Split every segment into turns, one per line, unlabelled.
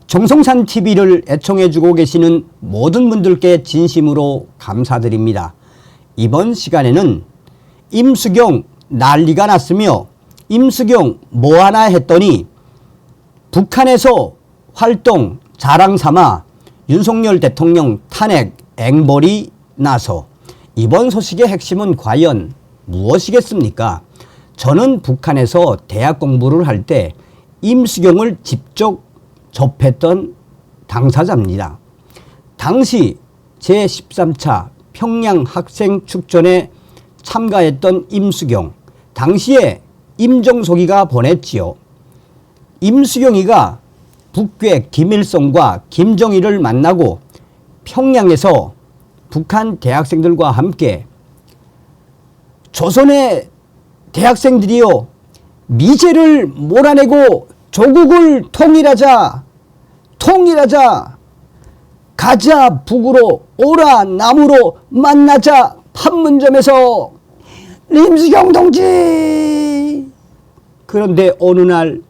정성산 TV를 애청해주고 계시는 모든 분들께 진심으로 감사드립니다. 이번 시간에는 임수경 난리가 났으며 임수경 뭐하나 했더니 북한에서 활동 자랑삼아 윤석열 대통령 탄핵 앵벌이 나서 이번 소식의 핵심은 과연 무엇이겠습니까? 저는 북한에서 대학 공부를 할 때 임수경을 직접 접했던 당사자입니다. 당시 제13차 평양 학생 축전에 참가했던 임수경, 당시에 임정석이가 보냈지요. 임수경이가 북괴 김일성과 김정일을 만나고 평양에서 북한 대학생들과 함께 조선의 대학생들이요, 미제를 몰아내고 조국을 통일하자, 가자 북으로 오라 남으로 만나자 판문점에서 임수경 동지. 그런데 어느 날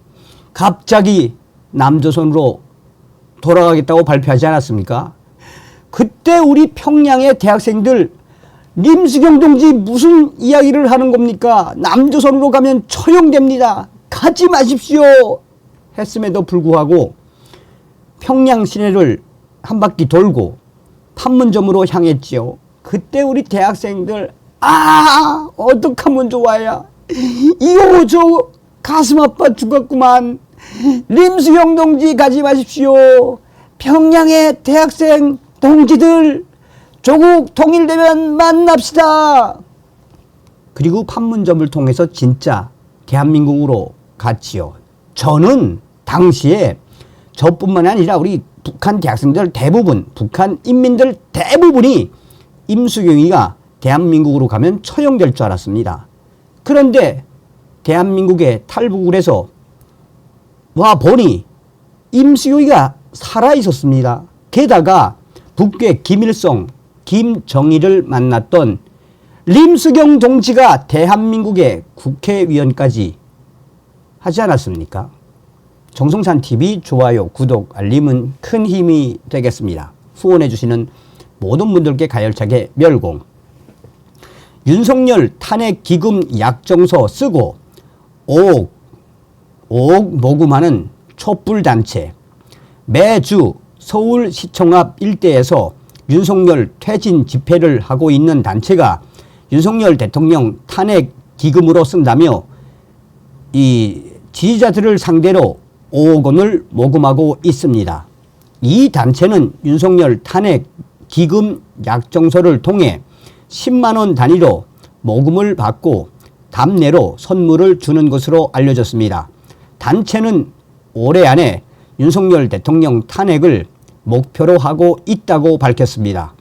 갑자기 남조선으로 돌아가겠다고 발표하지 않았습니까? 그때 우리 평양의 대학생들 임수경 동지 무슨 이야기를 하는 겁니까? 남조선으로 가면 처형됩니다. 가지 마십시오 했음에도 불구하고 평양 시내를 한 바퀴 돌고 판문점으로 향했지요. 그때 우리 대학생들 어떡하면 좋아야, 이거 저 가슴 아파 죽었구만. 임수경 동지 가지 마십시오. 평양의 대학생 동지들 조국 통일되면 만납시다. 그리고 판문점을 통해서 진짜 대한민국으로 갔지요. 저는 당시에 저뿐만 아니라 우리 북한 대학생들 대부분, 북한 인민들 대부분이 임수경이가 대한민국으로 가면 처형될 줄 알았습니다. 그런데 대한민국에 탈북을 해서 와 보니 임수경이가 살아 있었습니다. 게다가 북괴 김일성, 김정일을 만났던 임수경 동지가 대한민국의 국회의원까지 하지 않았습니까? 정성산 TV 좋아요, 구독, 알림은 큰 힘이 되겠습니다. 후원해 주시는 모든 분들께 가열차게 멸공. 윤석열 탄핵 기금 약정서 쓰고 5억 모금하는 촛불단체. 매주 서울시청 앞 일대에서 윤석열 퇴진 집회를 하고 있는 단체가 윤석열 대통령 탄핵 기금으로 쓴다며 이 지지자들을 상대로 5억 원을 모금하고 있습니다. 이 단체는 윤석열 탄핵 기금 약정서를 통해 10만 원 단위로 모금을 받고 답례로 선물을 주는 것으로 알려졌습니다. 단체는 올해 안에 윤석열 대통령 탄핵을 목표로 하고 있다고 밝혔습니다.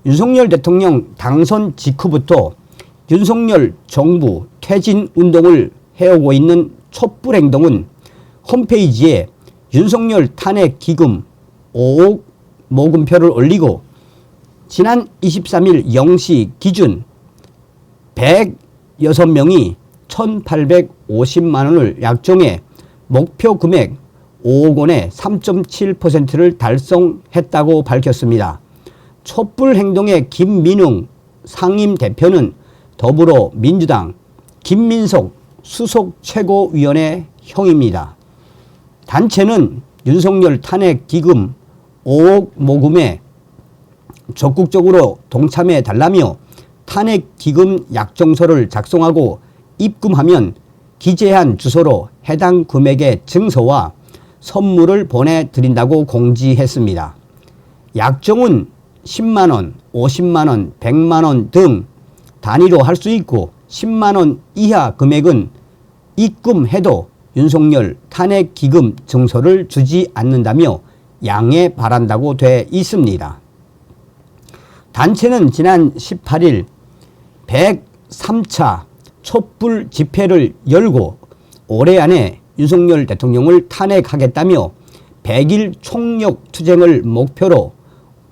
윤석열 대통령 당선 직후부터 윤석열 정부 퇴진 운동을 해오고 있는 촛불행동은 홈페이지에 윤석열 탄핵 기금 5억 모금표를 올리고 지난 23일 0시 기준 106명이 1,850만 원을 약정해 목표 금액 5억 원의 3.7%를 달성했다고 밝혔습니다. 촛불행동의 김민웅 상임대표는 더불어민주당 김민석 수석 최고위원의 형입니다. 단체는 윤석열 탄핵 기금 5억 모금에 적극적으로 동참해 달라며 탄핵 기금 약정서를 작성하고 입금하면 기재한 주소로 해당 금액의 증서와 선물을 보내드린다고 공지했습니다. 약정은 10만 원, 50만 원, 100만 원 등 단위로 할 수 있고 10만 원 이하 금액은 입금해도 윤석열 탄핵 기금 증서를 주지 않는다며 양해 바란다고 돼 있습니다. 단체는 지난 18일 103차 촛불 집회를 열고 올해 안에 윤석열 대통령을 탄핵하겠다며 100일 총력 투쟁을 목표로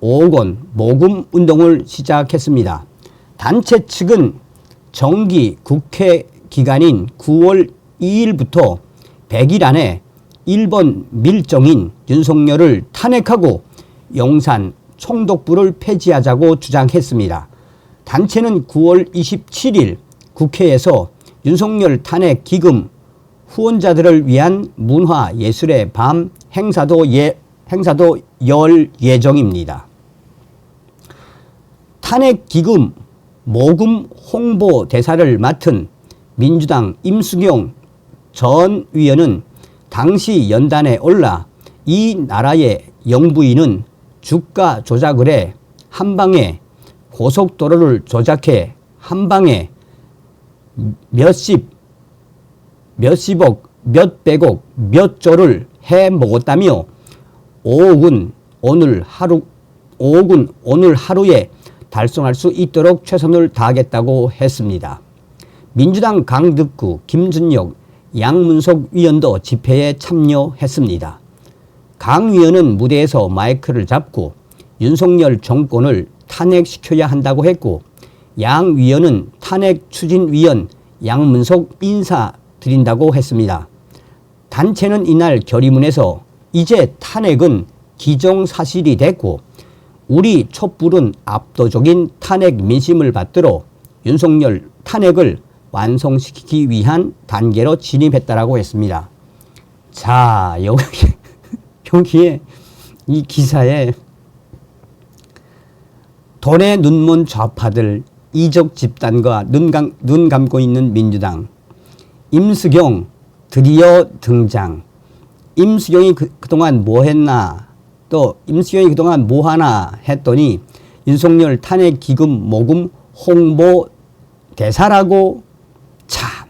5억 원 모금 운동을 시작했습니다. 단체 측은 정기 국회 기간인 9월 2일부터 100일 안에 일본 밀정인 윤석열을 탄핵하고 용산 총독부를 폐지하자고 주장했습니다. 단체는 9월 27일 국회에서 윤석열 탄핵 기금 후원자들을 위한 문화예술의 밤 행사도 열 예정입니다. 탄핵 기금 모금 홍보 대사를 맡은 민주당 임수경 전 의원은 당시 연단에 올라 이 나라의 영부인은 주가 조작을 해 한방에 고속도로를 조작해 한방에 몇십억, 몇백억, 몇 조를 해 먹었다며 5억은 오늘 하루에 달성할 수 있도록 최선을 다하겠다고 했습니다. 민주당 강덕구, 김준혁, 양문석 위원도 집회에 참여했습니다. 강 위원은 무대에서 마이크를 잡고 윤석열 정권을 탄핵시켜야 한다고 했고, 양 위원은 탄핵 추진위원 양문석 인사드린다고 했습니다. 단체는 이날 결의문에서 이제 탄핵은 기정사실이 됐고 우리 촛불은 압도적인 탄핵 민심을 받들어 윤석열 탄핵을 완성시키기 위한 단계로 진입했다라고 했습니다. 자, 여기에 이 기사에 돈에 눈먼 좌파들, 이적 집단과 눈 감고 있는 민주당, 임수경 드디어 등장. 임수경이 그동안 뭐 했나, 또 임수경이 그동안 뭐 하나 했더니 윤석열 탄핵 기금 모금 홍보 대사라고. 참,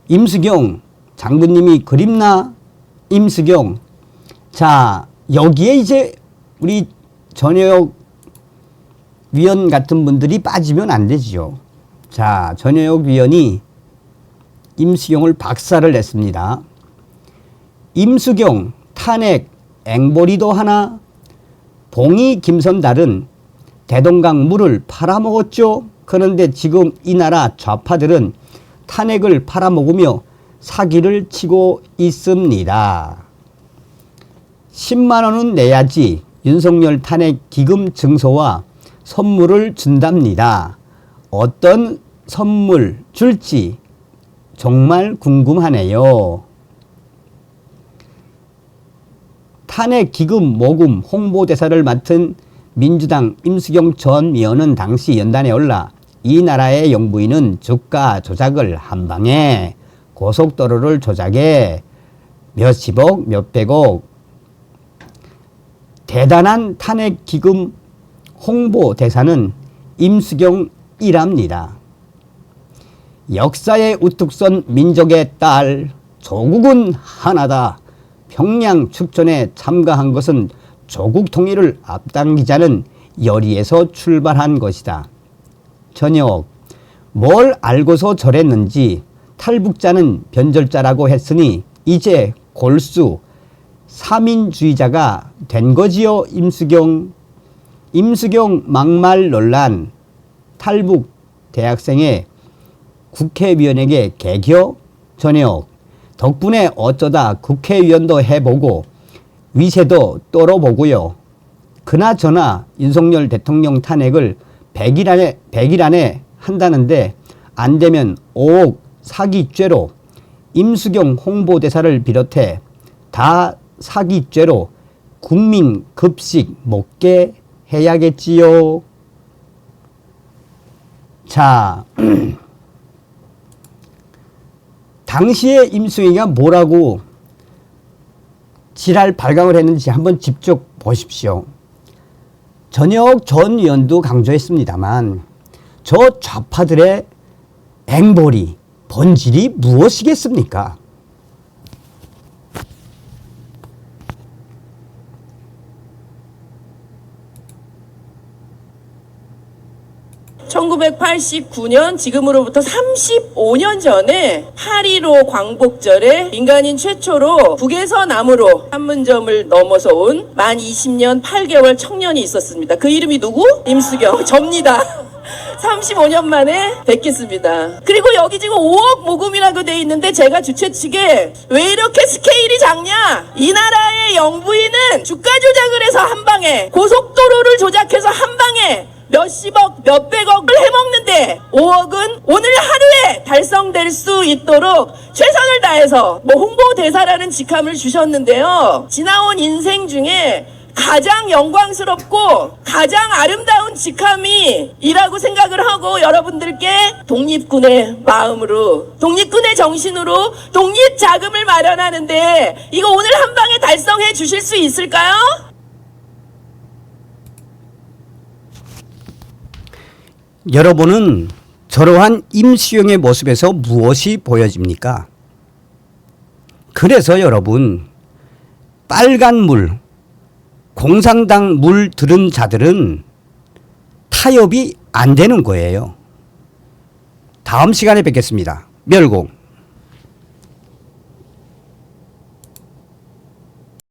임수경 장군님이 그립나? 임수경. 자, 여기에 이제 우리 전혜옥 위원 같은 분들이 빠지면 안 되죠. 자, 전혜옥 위원이 임수경을 박살을 냈습니다. 임수경 탄핵 앵벌이도 하나? 봉이 김선달은 대동강 물을 팔아먹었죠. 그런데 지금 이 나라 좌파들은 탄핵을 팔아먹으며 사기를 치고 있습니다. 10만 원은 내야지 윤석열 탄핵 기금 증서와 선물을 준답니다. 어떤 선물 줄지 정말 궁금하네요. 탄핵 기금 모금 홍보대사를 맡은 민주당 임수경 전 의원은 당시 연단에 올라 이 나라의 영부인은 주가 조작을 한방에 고속도로를 조작해 몇십억, 몇백억, 대단한 탄핵 기금 홍보대사는 임수경이랍니다. 역사에 우뚝 선 민족의 딸, 조국은 하나다. 평양 축전에 참가한 것은 조국 통일을 앞당기자는 열의에서 출발한 것이다. 전역, 뭘 알고서 저랬는지 탈북자는 변절자라고 했으니 이제 골수 사민주의자가 된 거지요. 임수경. 임수경 막말 논란, 탈북 대학생의 국회의원에게 개겨. 전역, 덕분에 어쩌다 국회의원도 해보고 위세도 떨어보고요. 그나저나 윤석열 대통령 탄핵을 100일 안에 한다는데 안 되면 5억 사기죄로 임수경 홍보대사를 비롯해 다 사기죄로 국민 급식 먹게 해야겠지요. 자, 당시에 임수경이가 뭐라고 지랄 발광을 했는지 한번 직접 보십시오. 전혁 전 의원도 강조했습니다만 저 좌파들의 앵벌이 본질이 무엇이겠습니까?
1989년 지금으로부터 35년 전에 8.15 광복절에 민간인 최초로 북에서 남으로 판문점을 넘어서 온 만 20년 8개월 청년이 있었습니다. 그 이름이 누구? 임수경. 접니다. 35년 만에 뵙겠습니다. 그리고 여기 지금 5억 모금이라고 돼 있는데 제가 주최 측에 왜 이렇게 스케일이 작냐? 이 나라의 영부인은 주가 조작을 해서 한 방에, 고속도로를 조작해서 한 방에 몇십억, 몇백억을 해먹는데 5억은 오늘 하루에 달성될 수 있도록 최선을 다해서 홍보대사라는 직함을 주셨는데요. 지나온 인생 중에 가장 영광스럽고 가장 아름다운 직함이라고 생각을 하고 여러분들께 독립군의 마음으로, 독립군의 정신으로 독립자금을 마련하는데 이거 오늘 한 방에 달성해 주실 수 있을까요?
여러분은 저러한 임수영의 모습에서 무엇이 보여집니까? 그래서 여러분, 빨간 물, 공산당 물 들은 자들은 타협이 안 되는 거예요. 다음 시간에 뵙겠습니다. 멸공.